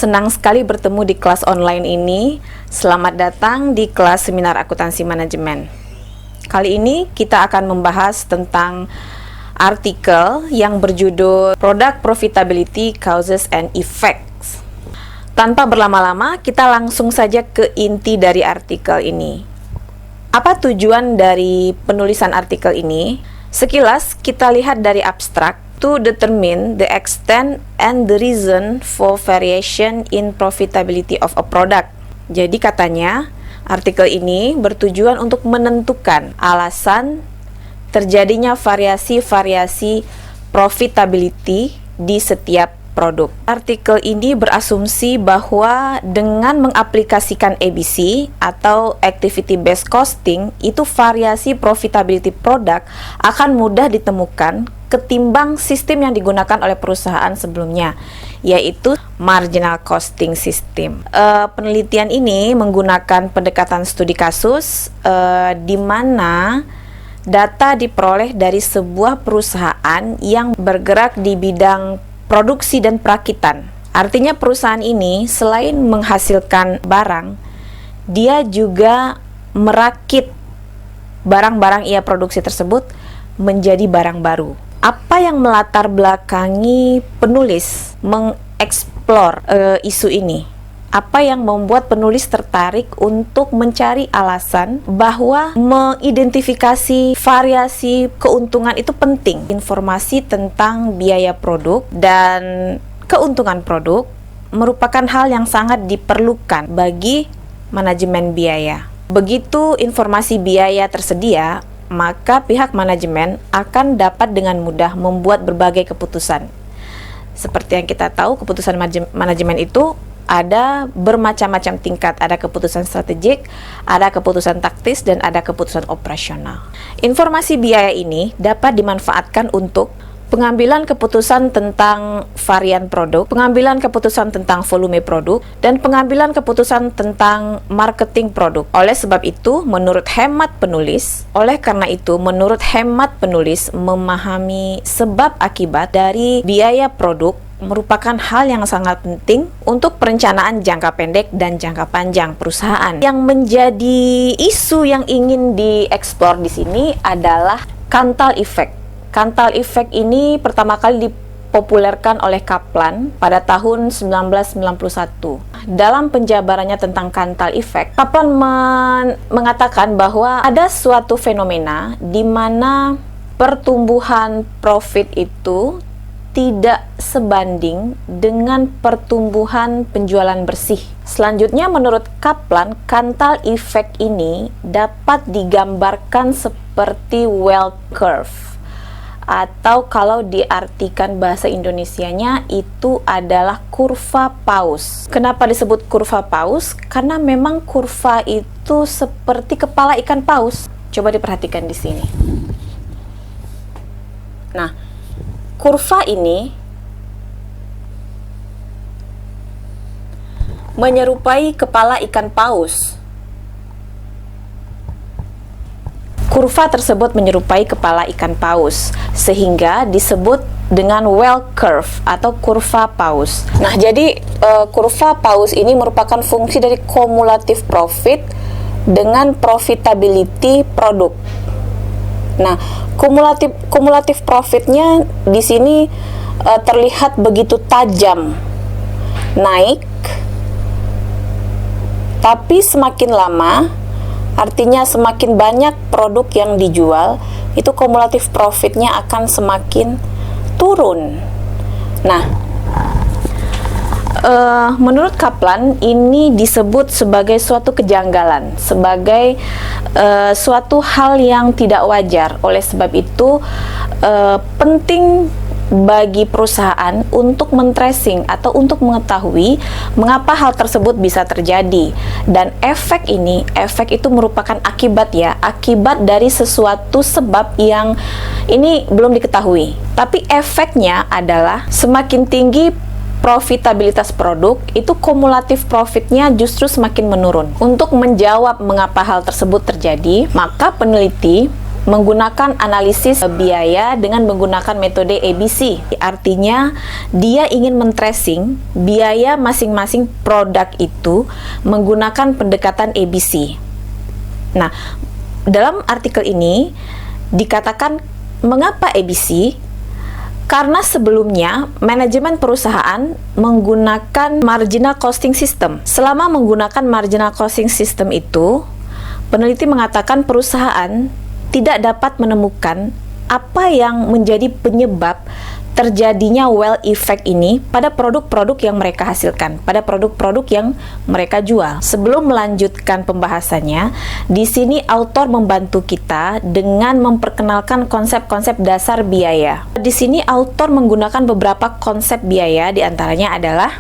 Senang sekali bertemu di kelas online ini. Selamat datang di kelas seminar akuntansi manajemen. Kali ini kita akan membahas tentang artikel yang berjudul Product Profitability Causes and Effects. Tanpa berlama-lama, kita langsung saja ke inti dari artikel ini. Apa tujuan dari penulisan artikel ini? Sekilas kita lihat dari abstrak. To determine the extent and the reason for variation in profitability of a product. Jadi katanya, artikel ini bertujuan untuk menentukan alasan terjadinya variasi-variasi profitability di setiap produk. Artikel ini berasumsi bahwa dengan mengaplikasikan ABC atau Activity Based Costing, itu variasi profitability produk akan mudah ditemukan ketimbang sistem yang digunakan oleh perusahaan sebelumnya, yaitu marginal costing system. Penelitian ini menggunakan pendekatan studi kasus, di mana data diperoleh dari sebuah perusahaan yang bergerak di bidang produksi dan perakitan. Artinya perusahaan ini selain menghasilkan barang, dia juga merakit barang-barang ia produksi tersebut menjadi barang baru. Apa yang melatar belakangi penulis mengeksplor isu ini? Apa yang membuat penulis tertarik untuk mencari alasan bahwa mengidentifikasi variasi keuntungan itu penting? Informasi tentang biaya produk dan keuntungan produk merupakan hal yang sangat diperlukan bagi manajemen biaya. Begitu informasi biaya tersedia, maka pihak manajemen akan dapat dengan mudah membuat berbagai keputusan. Seperti yang kita tahu, keputusan manajemen itu ada bermacam-macam tingkat. Ada keputusan strategik, ada keputusan taktis, dan ada keputusan operasional. Informasi biaya ini dapat dimanfaatkan untuk pengambilan keputusan tentang varian produk, pengambilan keputusan tentang volume produk, dan pengambilan keputusan tentang marketing produk. Oleh karena itu, menurut hemat penulis, memahami sebab akibat dari biaya produk merupakan hal yang sangat penting untuk perencanaan jangka pendek dan jangka panjang perusahaan. Yang menjadi isu yang ingin dieksplor di sini adalah Cantal Effect. Cantal Effect ini pertama kali dipopulerkan oleh Kaplan pada tahun 1991. Dalam penjabarannya tentang Cantal Effect, Kaplan mengatakan bahwa ada suatu fenomena di mana pertumbuhan profit itu tidak sebanding dengan pertumbuhan penjualan bersih. Selanjutnya, menurut Kaplan, Cantal Effect ini dapat digambarkan seperti well curve, atau kalau diartikan bahasa Indonesianya itu adalah kurva paus. Kenapa disebut kurva paus? Karena memang kurva itu seperti kepala ikan paus. Coba diperhatikan di sini. Nah, kurva ini menyerupai kepala ikan paus. Kurva tersebut menyerupai kepala ikan paus, sehingga disebut dengan well curve atau kurva paus. Nah, jadi kurva paus ini merupakan fungsi dari cumulative profit dengan profitability produk. Nah, kumulatif profitnya di sini terlihat begitu tajam naik, tapi semakin lama, artinya semakin banyak produk yang dijual, itu kumulatif profitnya akan semakin turun. Nah, menurut Kaplan ini disebut sebagai suatu kejanggalan, sebagai suatu hal yang tidak wajar. Oleh sebab itu penting bagi perusahaan untuk men-tracing atau untuk mengetahui mengapa hal tersebut bisa terjadi. Dan efek itu merupakan akibat dari sesuatu sebab yang ini belum diketahui. Tapi efeknya adalah semakin tinggi profitabilitas produk, itu kumulatif profitnya justru semakin menurun. Untuk menjawab mengapa hal tersebut terjadi, maka peneliti menggunakan analisis biaya dengan menggunakan metode ABC. Artinya, dia ingin men-tracing biaya masing-masing produk itu menggunakan pendekatan ABC. Nah, dalam artikel ini dikatakan mengapa ABC? Karena sebelumnya manajemen perusahaan menggunakan marginal costing system. Selama menggunakan marginal costing system itu, peneliti mengatakan perusahaan tidak dapat menemukan apa yang menjadi penyebab terjadinya well effect ini pada produk-produk yang mereka hasilkan, pada produk-produk yang mereka jual. Sebelum melanjutkan pembahasannya, di sini autor membantu kita dengan memperkenalkan konsep-konsep dasar biaya. Di sini autor menggunakan beberapa konsep biaya, diantaranya adalah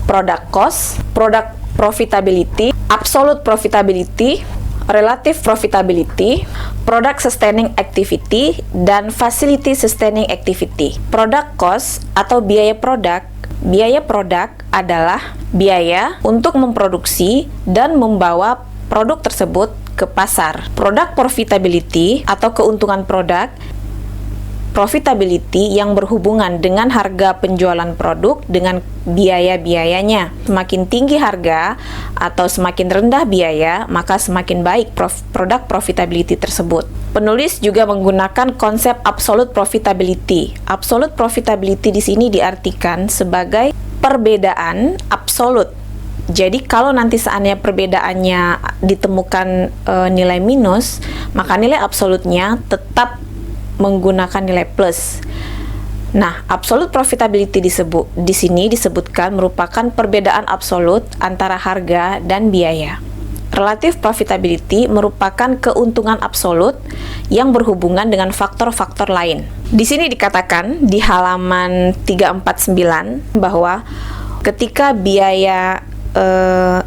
product cost, product profitability, absolute profitability, relative profitability, product sustaining activity, dan facility sustaining activity. Product cost atau biaya produk adalah biaya untuk memproduksi dan membawa produk tersebut ke pasar. Product profitability atau keuntungan produk, profitability yang berhubungan dengan harga penjualan produk dengan biaya-biayanya. Semakin tinggi harga atau semakin rendah biaya, maka semakin baik produk profitability tersebut. Penulis juga menggunakan konsep absolute profitability. Absolute profitability di sini diartikan sebagai perbedaan absolut. Jadi kalau nanti seandainya perbedaannya ditemukan nilai minus, maka nilai absolutnya tetap menggunakan nilai plus. Nah, absolute profitability di sini disebutkan merupakan perbedaan absolut antara harga dan biaya. Relative profitability merupakan keuntungan absolut yang berhubungan dengan faktor-faktor lain. Di sini dikatakan di halaman 349 bahwa ketika biaya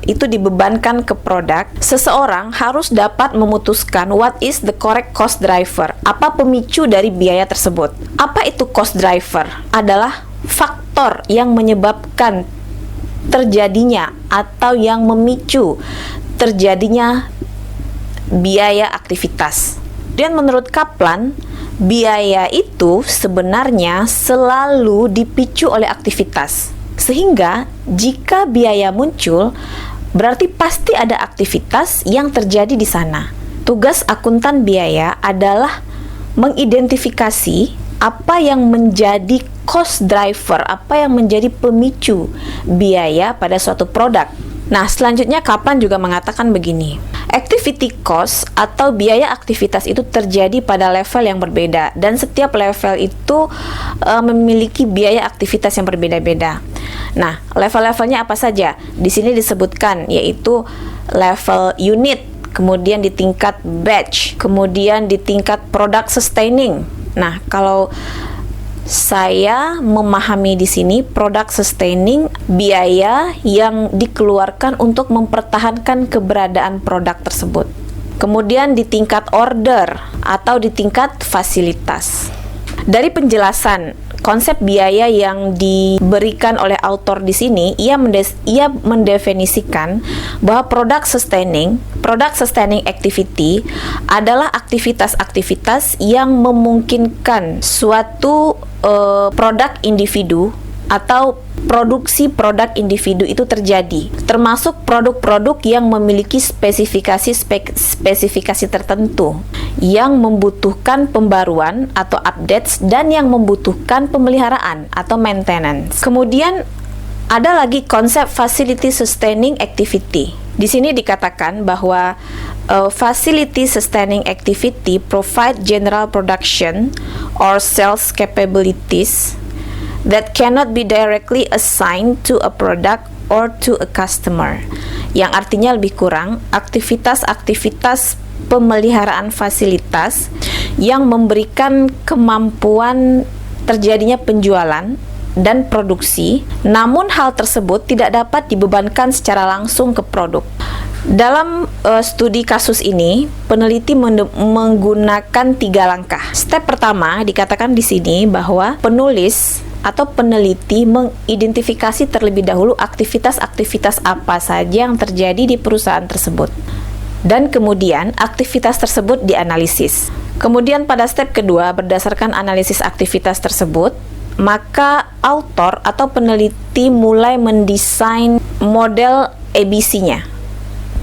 itu dibebankan ke produk, seseorang harus dapat memutuskan what is the correct cost driver. Apa pemicu dari biaya tersebut? Apa itu cost driver? Adalah faktor yang menyebabkan terjadinya atau yang memicu terjadinya biaya aktivitas. Dan menurut Kaplan, biaya itu sebenarnya selalu dipicu oleh aktivitas. Sehingga jika biaya muncul, berarti pasti ada aktivitas yang terjadi di sana. Tugas akuntan biaya adalah mengidentifikasi apa yang menjadi cost driver, apa yang menjadi pemicu biaya pada suatu produk. Nah, selanjutnya Kaplan juga mengatakan begini. Activity cost atau biaya aktivitas itu terjadi pada level yang berbeda, dan setiap level itu memiliki biaya aktivitas yang berbeda-beda. Nah, level-levelnya apa saja? Di sini disebutkan, yaitu level unit, kemudian di tingkat batch, kemudian di tingkat product sustaining. Nah, kalau saya memahami di sini product sustaining, biaya yang dikeluarkan untuk mempertahankan keberadaan produk tersebut. Kemudian di tingkat order atau di tingkat fasilitas. Dari penjelasan konsep biaya yang diberikan oleh autor di sini, ia mendefinisikan bahwa product sustaining activity adalah aktivitas-aktivitas yang memungkinkan suatu produk individu atau produksi produk individu itu terjadi, termasuk produk-produk yang memiliki spesifikasi tertentu, yang membutuhkan pembaruan atau updates, dan yang membutuhkan pemeliharaan atau maintenance. Kemudian ada lagi konsep facility sustaining activity. Di sini dikatakan bahwa facility sustaining activity provide general production or sales capabilities that cannot be directly assigned to a product or to a customer. Yang artinya lebih kurang, aktivitas-aktivitas pemeliharaan fasilitas yang memberikan kemampuan terjadinya penjualan dan produksi, namun hal tersebut tidak dapat dibebankan secara langsung ke produk. Dalam studi kasus ini, peneliti menggunakan 3 langkah. Step pertama dikatakan di sini bahwa penulis atau peneliti mengidentifikasi terlebih dahulu aktivitas-aktivitas apa saja yang terjadi di perusahaan tersebut. Dan kemudian aktivitas tersebut dianalisis. Kemudian pada step kedua, berdasarkan analisis aktivitas tersebut, maka author atau peneliti mulai mendesain model ABC-nya.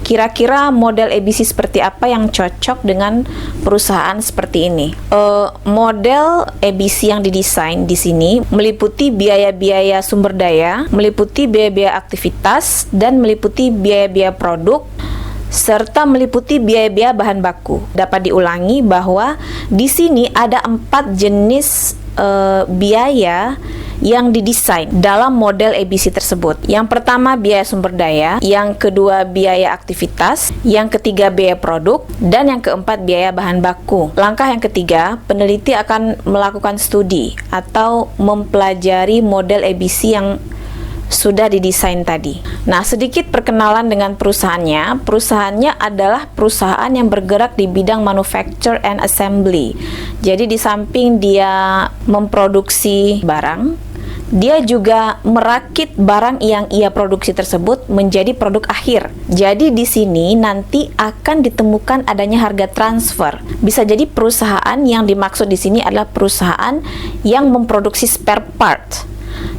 Kira-kira model ABC seperti apa yang cocok dengan perusahaan seperti ini? Model ABC yang didesain di sini meliputi biaya-biaya sumber daya, meliputi biaya-biaya aktivitas, dan meliputi biaya-biaya produk, serta meliputi biaya-biaya bahan baku. Dapat diulangi bahwa di sini ada 4 jenis biaya yang didesain dalam model ABC tersebut. Yang pertama biaya sumber daya, yang kedua biaya aktivitas, yang ketiga biaya produk, dan yang keempat biaya bahan baku. Langkah yang ketiga, peneliti akan melakukan studi atau mempelajari model ABC yang sudah didesain tadi. Nah, sedikit perkenalan dengan perusahaannya. Perusahaannya adalah perusahaan yang bergerak di bidang manufacture and assembly. Jadi di samping dia memproduksi barang, dia juga merakit barang yang ia produksi tersebut menjadi produk akhir. Jadi di sini nanti akan ditemukan adanya harga transfer. Bisa jadi perusahaan yang dimaksud di sini adalah perusahaan yang memproduksi spare part.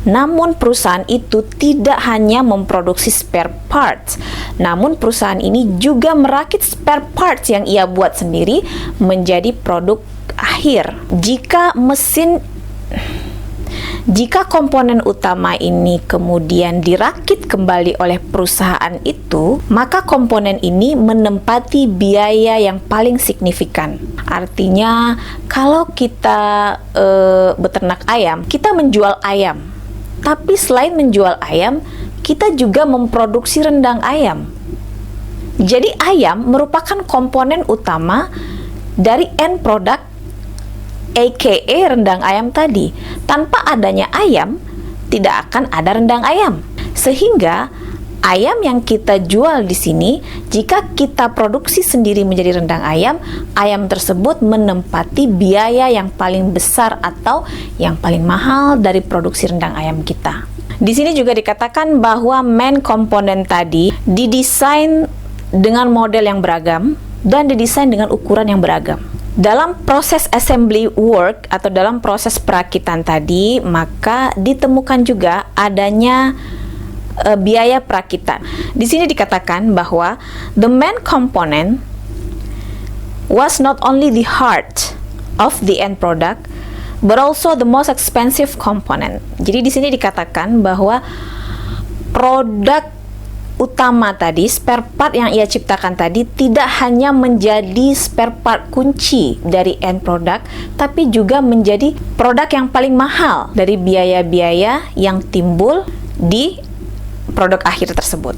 Namun perusahaan itu tidak hanya memproduksi spare parts, namun perusahaan ini juga merakit spare parts yang ia buat sendiri menjadi produk akhir. Jika komponen utama ini kemudian dirakit kembali oleh perusahaan itu, maka komponen ini menempati biaya yang paling signifikan. Artinya, kalau kita beternak ayam, kita menjual ayam. Tapi selain menjual ayam, kita juga memproduksi rendang ayam. Jadi ayam merupakan komponen utama dari end product, aka rendang ayam tadi. Tanpa adanya ayam, tidak akan ada rendang ayam. Sehingga ayam yang kita jual di sini, jika kita produksi sendiri menjadi rendang ayam, ayam tersebut menempati biaya yang paling besar atau yang paling mahal dari produksi rendang ayam kita. Di sini juga dikatakan bahwa main komponen tadi didesain dengan model yang beragam dan didesain dengan ukuran yang beragam. Dalam proses assembly work atau dalam proses perakitan tadi, maka ditemukan juga adanya biaya perakitan. Di sini dikatakan bahwa the main component was not only the heart of the end product, but also the most expensive component. Jadi di sini dikatakan bahwa produk utama tadi, spare part yang ia ciptakan tadi, tidak hanya menjadi spare part kunci dari end product, tapi juga menjadi produk yang paling mahal dari biaya-biaya yang timbul di produk akhir tersebut.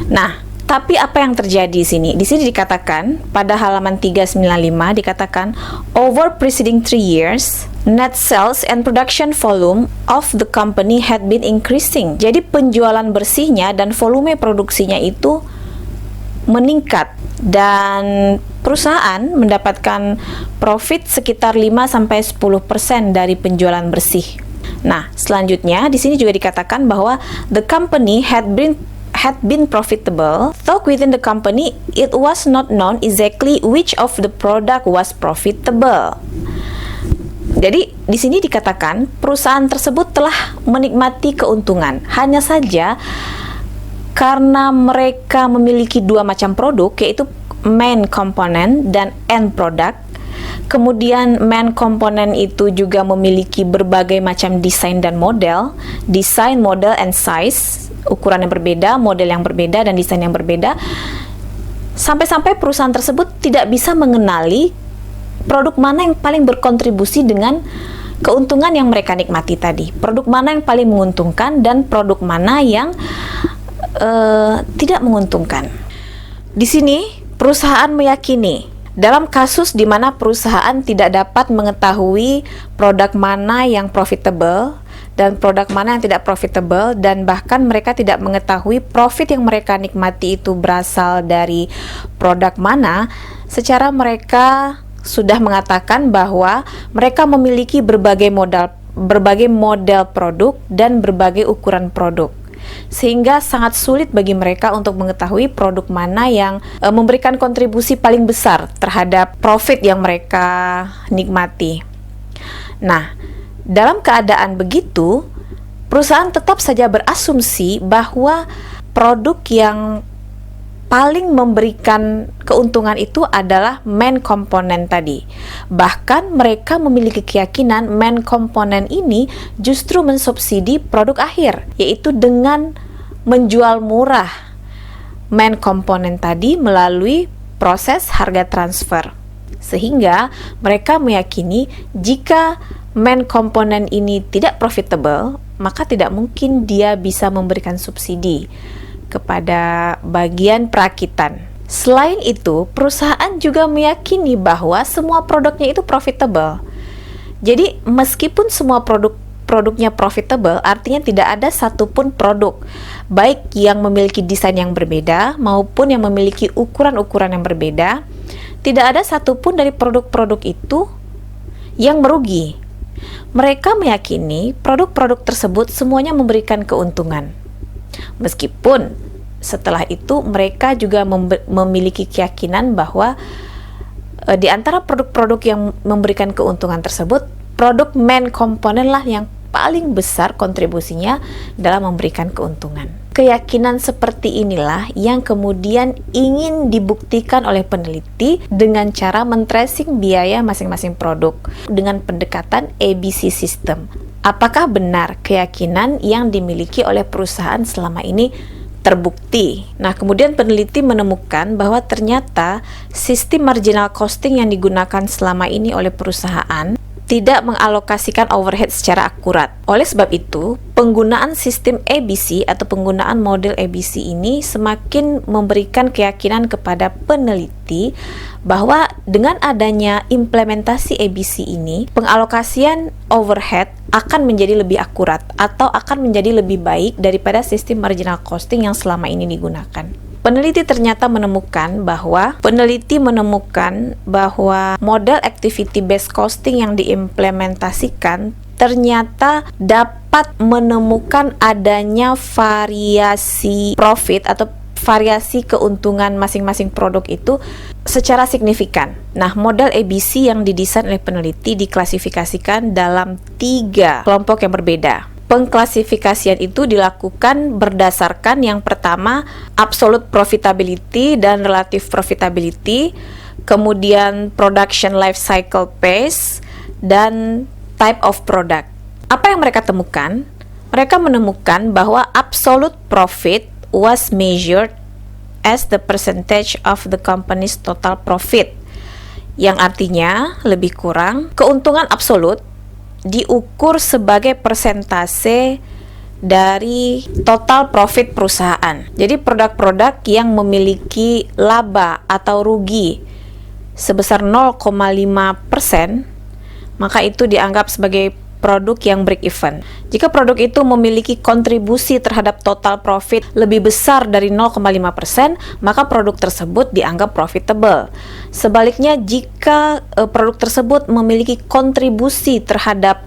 Nah, tapi apa yang terjadi di sini? Di sini dikatakan pada halaman 395 dikatakan over preceding 3 years, net sales and production volume of the company had been increasing. Jadi penjualan bersihnya dan volume produksinya itu meningkat dan perusahaan mendapatkan profit sekitar 5-10% dari penjualan bersih. Nah, selanjutnya di sini juga dikatakan bahwa the company had been profitable, though within the company it was not known exactly which of the product was profitable. Jadi di sini dikatakan perusahaan tersebut telah menikmati keuntungan. Hanya saja karena mereka memiliki dua macam produk, yaitu main component dan end product. Kemudian main komponen itu juga memiliki berbagai macam desain dan model, desain, model, and size, ukuran yang berbeda, model yang berbeda, dan desain yang berbeda. Sampai-sampai perusahaan tersebut tidak bisa mengenali produk mana yang paling berkontribusi dengan keuntungan yang mereka nikmati tadi. Produk mana yang paling menguntungkan dan produk mana yang tidak menguntungkan. Di sini perusahaan meyakini dalam kasus di mana perusahaan tidak dapat mengetahui produk mana yang profitable dan produk mana yang tidak profitable, dan bahkan mereka tidak mengetahui profit yang mereka nikmati itu berasal dari produk mana, secara mereka sudah mengatakan bahwa mereka memiliki berbagai model produk dan berbagai ukuran produk. sehingga sangat sulit bagi mereka untuk mengetahui produk mana yang memberikan kontribusi paling besar terhadap profit yang mereka nikmati. Nah, dalam keadaan begitu, perusahaan tetap saja berasumsi bahwa produk yang paling memberikan keuntungan itu adalah main komponen tadi. Bahkan mereka memiliki keyakinan main komponen ini justru mensubsidi produk akhir, yaitu dengan menjual murah main komponen tadi melalui proses harga transfer. Sehingga mereka meyakini jika main komponen ini tidak profitable, maka tidak mungkin dia bisa memberikan subsidi kepada bagian perakitan. Selain itu, perusahaan juga meyakini bahwa semua produknya itu profitable. Jadi, meskipun semua produknya profitable, artinya tidak ada satupun produk, baik yang memiliki desain yang berbeda maupun yang memiliki ukuran-ukuran yang berbeda, tidak ada satupun dari produk-produk itu yang merugi. Mereka meyakini produk-produk tersebut semuanya memberikan keuntungan. Meskipun setelah itu mereka juga memiliki keyakinan bahwa di antara produk-produk yang memberikan keuntungan tersebut, produk main komponen lah yang paling besar kontribusinya dalam memberikan keuntungan. Keyakinan seperti inilah yang kemudian ingin dibuktikan oleh peneliti dengan cara men-tracing biaya masing-masing produk dengan pendekatan ABC system. Apakah benar keyakinan yang dimiliki oleh perusahaan selama ini terbukti? Nah, kemudian peneliti menemukan bahwa ternyata sistem marginal costing yang digunakan selama ini oleh perusahaan tidak mengalokasikan overhead secara akurat. Oleh sebab itu, penggunaan sistem ABC atau penggunaan model ABC ini semakin memberikan keyakinan kepada peneliti bahwa dengan adanya implementasi ABC ini, pengalokasian overhead akan menjadi lebih akurat atau akan menjadi lebih baik daripada sistem marginal costing yang selama ini digunakan. Peneliti ternyata menemukan bahwa model activity based costing yang diimplementasikan ternyata dapat menemukan adanya variasi profit atau variasi keuntungan masing-masing produk itu secara signifikan. Nah, model ABC yang didesain oleh peneliti diklasifikasikan dalam 3 kelompok yang berbeda. Pengklasifikasian itu dilakukan berdasarkan yang pertama absolute profitability dan relative profitability, kemudian production life cycle pace, dan type of product. Apa yang mereka temukan? Mereka menemukan bahwa absolute profit was measured as the percentage of the company's total profit, yang artinya lebih kurang keuntungan absolut diukur sebagai persentase dari total profit perusahaan. Jadi produk-produk yang memiliki laba atau rugi sebesar 0,5%, maka itu dianggap sebagai produk yang break even. Jika produk itu memiliki kontribusi terhadap total profit lebih besar dari 0,5%, maka produk tersebut dianggap profitable. Sebaliknya, jika produk tersebut memiliki kontribusi terhadap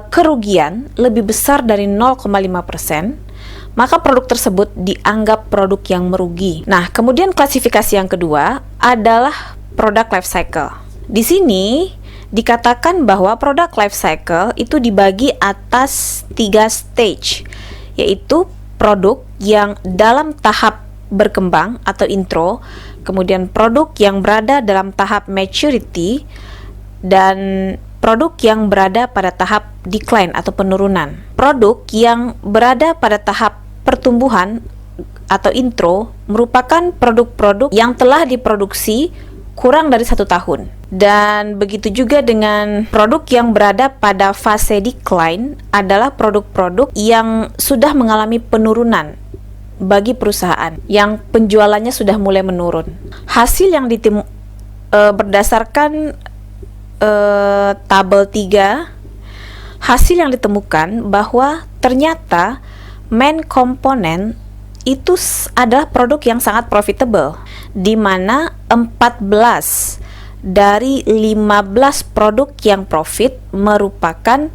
kerugian lebih besar dari 0,5%, maka produk tersebut dianggap produk yang merugi. Nah, kemudian klasifikasi yang kedua adalah product life cycle. Di sini dikatakan bahwa product life cycle itu dibagi atas 3 stage, yaitu produk yang dalam tahap berkembang atau intro, kemudian produk yang berada dalam tahap maturity, dan produk yang berada pada tahap decline atau penurunan. Produk yang berada pada tahap pertumbuhan atau intro merupakan produk-produk yang telah diproduksi kurang dari 1 tahun. Dan begitu juga dengan produk yang berada pada fase decline adalah produk-produk yang sudah mengalami penurunan bagi perusahaan, yang penjualannya sudah mulai menurun. Hasil yang berdasarkan tabel 3, hasil yang ditemukan bahwa ternyata main komponen itu adalah produk yang sangat profitable, di mana 14 dari 15 produk yang profit merupakan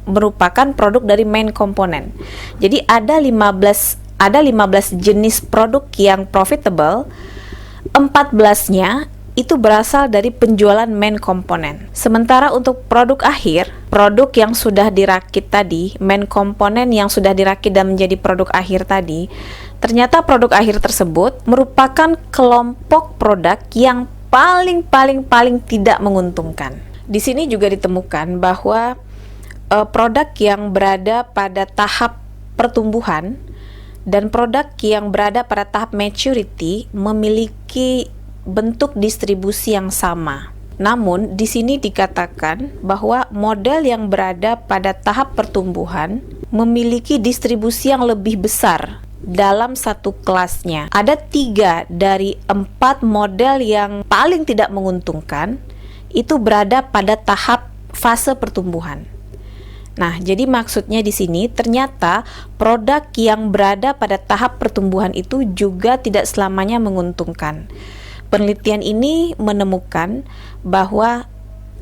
merupakan produk dari main komponen. Jadi ada 15 jenis produk yang profitable, 14-nya itu berasal dari penjualan main komponen. Sementara untuk produk akhir, produk yang sudah dirakit tadi, main komponen yang sudah dirakit dan menjadi produk akhir tadi, ternyata produk akhir tersebut merupakan kelompok produk yang paling tidak menguntungkan. Di sini juga ditemukan bahwa produk yang berada pada tahap pertumbuhan dan produk yang berada pada tahap maturity memiliki bentuk distribusi yang sama. Namun, di sini dikatakan bahwa model yang berada pada tahap pertumbuhan memiliki distribusi yang lebih besar dalam satu kelasnya. Ada 3 dari 4 model yang paling tidak menguntungkan itu berada pada tahap fase pertumbuhan. Nah, jadi maksudnya di sini ternyata produk yang berada pada tahap pertumbuhan itu juga tidak selamanya menguntungkan. Penelitian ini menemukan bahwa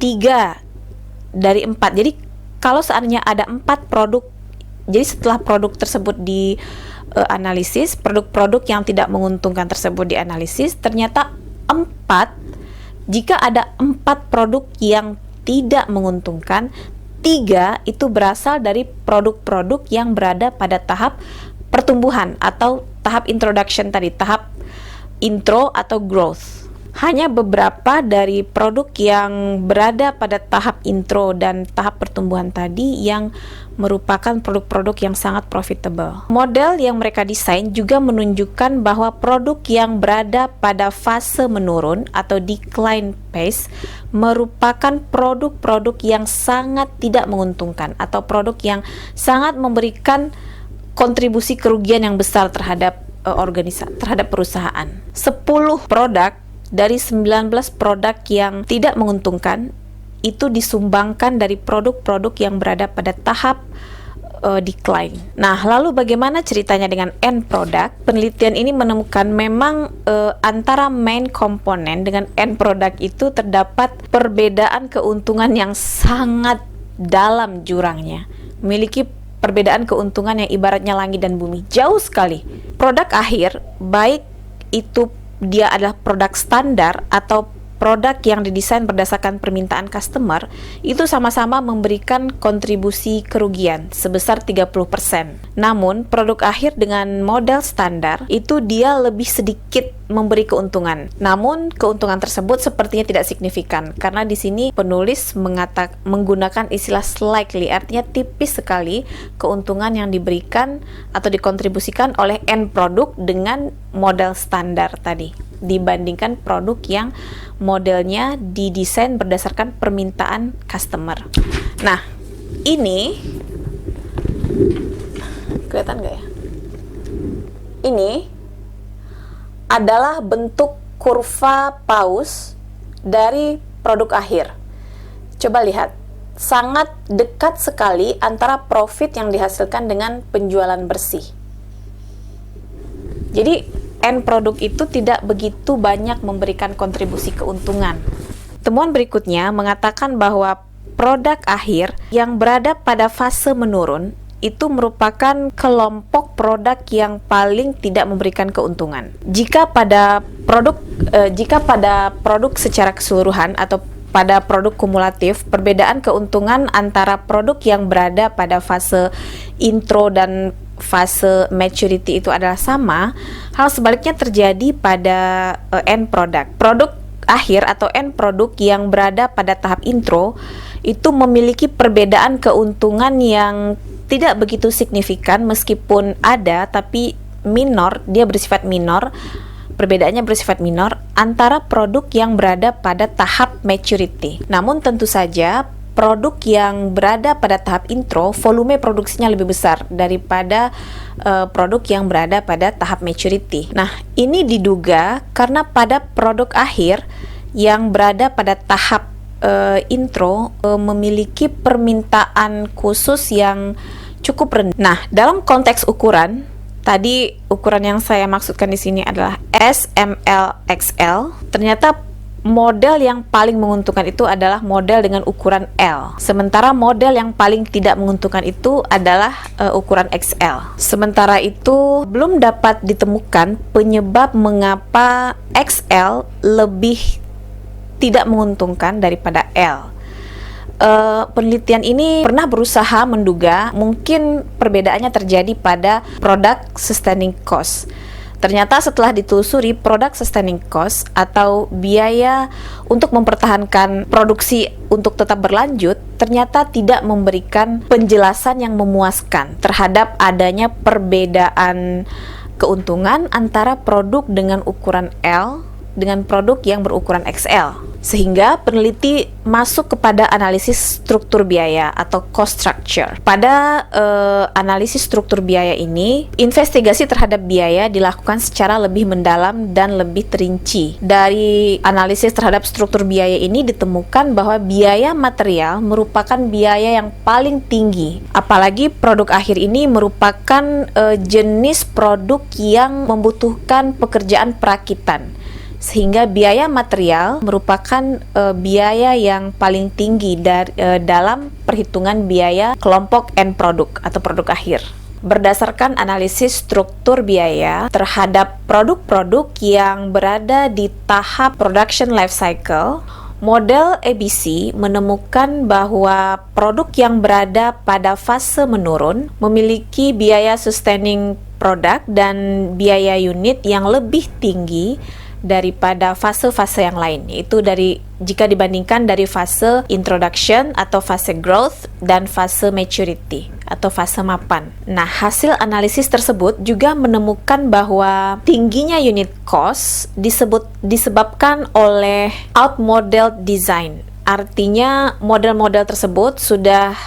3 dari 4. Jadi kalau seandainya ada 4 produk, jadi setelah produk tersebut dianalisis, produk-produk yang tidak menguntungkan tersebut dianalisis, ternyata 4, jika ada 4 produk yang tidak menguntungkan, 3 itu berasal dari produk-produk yang berada pada tahap pertumbuhan atau tahap introduction tadi, tahap intro atau growth. Hanya beberapa dari produk yang berada pada tahap intro dan tahap pertumbuhan tadi yang merupakan produk-produk yang sangat profitable. Model yang mereka desain juga menunjukkan bahwa produk yang berada pada fase menurun atau decline phase merupakan produk-produk yang sangat tidak menguntungkan atau produk yang sangat memberikan kontribusi kerugian yang besar terhadap terhadap perusahaan. 10 produk dari 19 produk yang tidak menguntungkan itu disumbangkan dari produk-produk yang berada pada tahap decline. Nah, lalu bagaimana ceritanya dengan end product? Penelitian ini menemukan memang antara main komponen dengan end product itu terdapat perbedaan keuntungan yang sangat dalam jurangnya. Memiliki perbedaan keuntungan yang ibaratnya langit dan bumi, jauh sekali. Produk akhir, baik itu dia adalah produk standar atau produk yang didesain berdasarkan permintaan customer, itu sama-sama memberikan kontribusi kerugian sebesar 30%. Namun, produk akhir dengan model standar itu dia lebih sedikit memberi keuntungan. Namun, keuntungan tersebut sepertinya tidak signifikan karena di sini penulis menggunakan istilah slightly, artinya tipis sekali keuntungan yang diberikan atau dikontribusikan oleh end produk dengan model standar tadi dibandingkan produk yang modelnya didesain berdasarkan permintaan customer. Nah, ini kelihatan nggak ya? Ini adalah bentuk kurva paus dari produk akhir. Coba lihat, sangat dekat sekali antara profit yang dihasilkan dengan penjualan bersih. Jadi end produk itu tidak begitu banyak memberikan kontribusi keuntungan. Temuan berikutnya mengatakan bahwa produk akhir yang berada pada fase menurun itu merupakan kelompok produk yang paling tidak memberikan keuntungan. Jika pada produk secara keseluruhan atau pada produk kumulatif, perbedaan keuntungan antara produk yang berada pada fase intro dan fase maturity itu adalah sama, hal sebaliknya terjadi pada end product. Produk akhir atau end produk yang berada pada tahap intro itu memiliki perbedaan keuntungan yang tidak begitu signifikan, meskipun ada tapi minor, dia bersifat minor. Perbedaannya bersifat minor antara produk yang berada pada tahap maturity. Namun tentu saja produk yang berada pada tahap intro, volume produksinya lebih besar daripada produk yang berada pada tahap maturity. Nah, ini diduga karena pada produk akhir yang berada pada tahap intro memiliki permintaan khusus yang cukup rendah. Nah, dalam konteks ukuran, tadi ukuran yang saya maksudkan di sini adalah SML XL. Ternyata model yang paling menguntungkan itu adalah model dengan ukuran L. Sementara model yang paling tidak menguntungkan itu adalah ukuran XL. Sementara itu, belum dapat ditemukan penyebab mengapa XL lebih tidak menguntungkan daripada L. Penelitian ini pernah berusaha menduga mungkin perbedaannya terjadi pada product sustaining cost. Ternyata setelah ditelusuri, product sustaining cost atau biaya untuk mempertahankan produksi untuk tetap berlanjut ternyata tidak memberikan penjelasan yang memuaskan terhadap adanya perbedaan keuntungan antara produk dengan ukuran L dengan produk yang berukuran XL. Sehingga peneliti masuk kepada analisis struktur biaya atau cost structure. Pada analisis struktur biaya ini, investigasi terhadap biaya dilakukan secara lebih mendalam dan lebih terinci. Dari analisis terhadap struktur biaya ini ditemukan bahwa biaya material merupakan biaya yang paling tinggi. Apalagi produk akhir ini merupakan jenis produk yang membutuhkan pekerjaan perakitan. Sehingga biaya material merupakan biaya yang paling tinggi dalam perhitungan biaya kelompok end product atau produk akhir. Berdasarkan analisis struktur biaya terhadap produk-produk yang berada di tahap production life cycle, model ABC menemukan bahwa produk yang berada pada fase menurun memiliki biaya sustaining product dan biaya unit yang lebih tinggi daripada fase-fase yang lain, yaitu jika dibandingkan dari fase introduction atau fase growth dan fase maturity atau fase mapan. Nah, hasil analisis tersebut juga menemukan bahwa tingginya unit cost disebabkan oleh out-model design. Artinya model-model tersebut sudah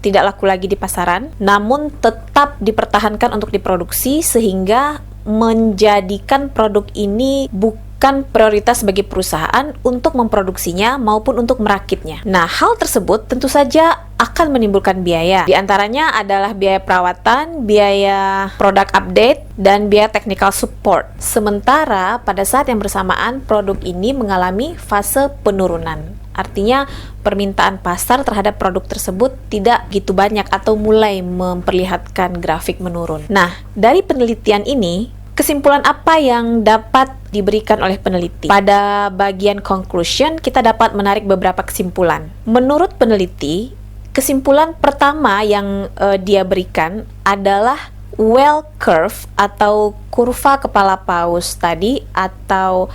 tidak laku lagi di pasaran, namun tetap dipertahankan untuk diproduksi sehingga menjadikan produk ini bukan prioritas bagi perusahaan untuk memproduksinya maupun untuk merakitnya. Nah, hal tersebut tentu saja akan menimbulkan biaya. Di antaranya adalah biaya perawatan, biaya product update, dan biaya technical support. Sementara pada saat yang bersamaan produk ini mengalami fase penurunan. Artinya permintaan pasar terhadap produk tersebut tidak gitu banyak atau mulai memperlihatkan grafik menurun. Nah, dari penelitian ini, kesimpulan apa yang dapat diberikan oleh peneliti? Pada bagian conclusion, kita dapat menarik beberapa kesimpulan. Menurut peneliti, kesimpulan pertama yang dia berikan adalah well curve atau kurva kepala paus tadi atau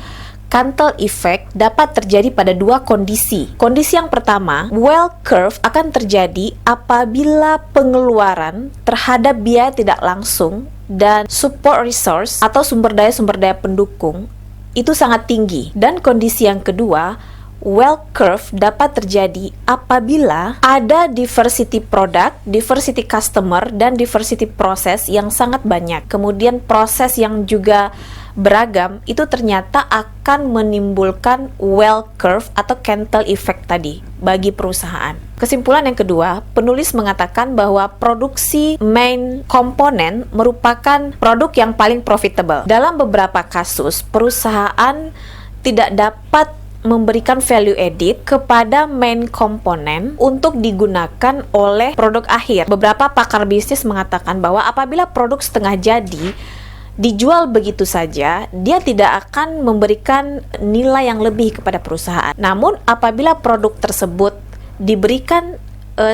Cantle effect dapat terjadi pada dua kondisi. Kondisi yang pertama, well curve akan terjadi apabila pengeluaran terhadap biaya tidak langsung dan support resource atau sumber daya pendukung itu sangat tinggi. Dan kondisi yang kedua, well curve dapat terjadi apabila ada diversity product, diversity customer, dan diversity proses yang sangat banyak. Kemudian proses yang juga beragam itu ternyata akan menimbulkan well curve atau Cantle effect tadi bagi perusahaan. Kesimpulan yang kedua, penulis mengatakan bahwa produksi main komponen merupakan produk yang paling profitable. Dalam beberapa kasus, perusahaan tidak dapat memberikan value added kepada main komponen untuk digunakan oleh produk akhir. Beberapa pakar bisnis mengatakan bahwa apabila produk setengah jadi dijual begitu saja, dia tidak akan memberikan nilai yang lebih kepada perusahaan. Namun apabila produk tersebut diberikan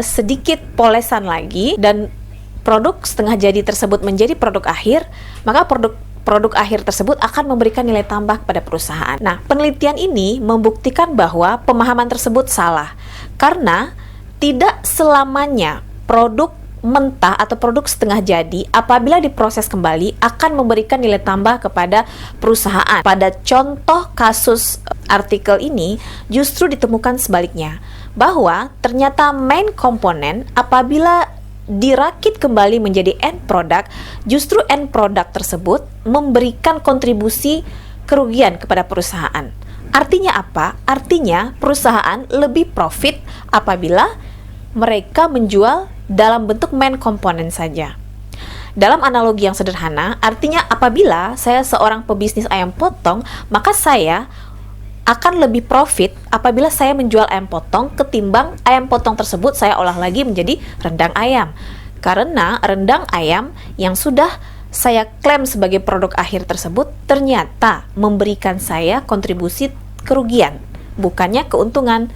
sedikit polesan lagi dan produk setengah jadi tersebut menjadi produk akhir, maka produk akhir tersebut akan memberikan nilai tambah kepada perusahaan. Nah, penelitian ini membuktikan bahwa pemahaman tersebut salah karena tidak selamanya produk mentah atau produk setengah jadi apabila diproses kembali akan memberikan nilai tambah kepada perusahaan. Pada contoh kasus artikel ini justru ditemukan sebaliknya, bahwa ternyata main komponen apabila dirakit kembali menjadi end product, justru end product tersebut memberikan kontribusi kerugian kepada perusahaan. Artinya apa? Artinya perusahaan lebih profit apabila mereka menjual dalam bentuk main komponen saja. Dalam analogi yang sederhana, artinya apabila saya seorang pebisnis ayam potong, maka saya akan lebih profit apabila saya menjual ayam potong ketimbang ayam potong tersebut saya olah lagi menjadi rendang ayam. Karena rendang ayam yang sudah saya klaim sebagai produk akhir tersebut ternyata memberikan saya kontribusi kerugian, bukannya keuntungan,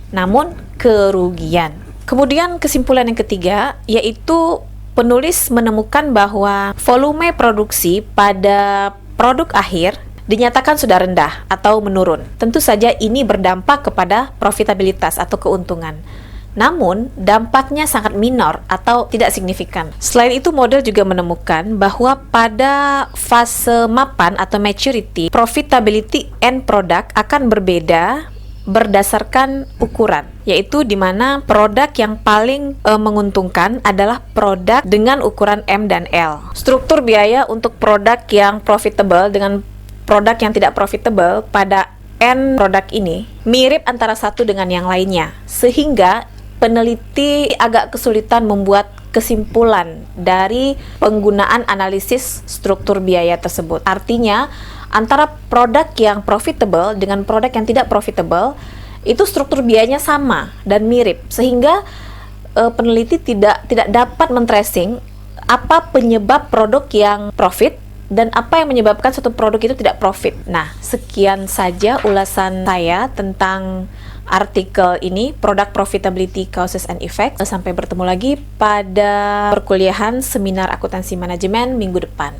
namun kerugian. Kemudian kesimpulan yang ketiga, yaitu penulis menemukan bahwa volume produksi pada produk akhir dinyatakan sudah rendah atau menurun. Tentu saja ini berdampak kepada profitabilitas atau keuntungan. Namun, dampaknya sangat minor atau tidak signifikan. Selain itu, model juga menemukan bahwa pada fase mapan atau maturity, profitability end product akan berbeda berdasarkan ukuran, yaitu di mana produk yang paling menguntungkan adalah produk dengan ukuran M dan L. Struktur biaya untuk produk yang profitable dengan produk yang tidak profitable pada N produk ini mirip antara satu dengan yang lainnya, sehingga peneliti agak kesulitan membuat kesimpulan dari penggunaan analisis struktur biaya tersebut. Artinya, antara produk yang profitable dengan produk yang tidak profitable, itu struktur biayanya sama dan mirip, sehingga peneliti tidak dapat men-tracing apa penyebab produk yang profit dan apa yang menyebabkan suatu produk itu tidak profit. Nah, sekian saja ulasan saya tentang artikel ini, Product Profitability Causes and Effects. Sampai bertemu lagi pada perkuliahan seminar akuntansi manajemen minggu depan.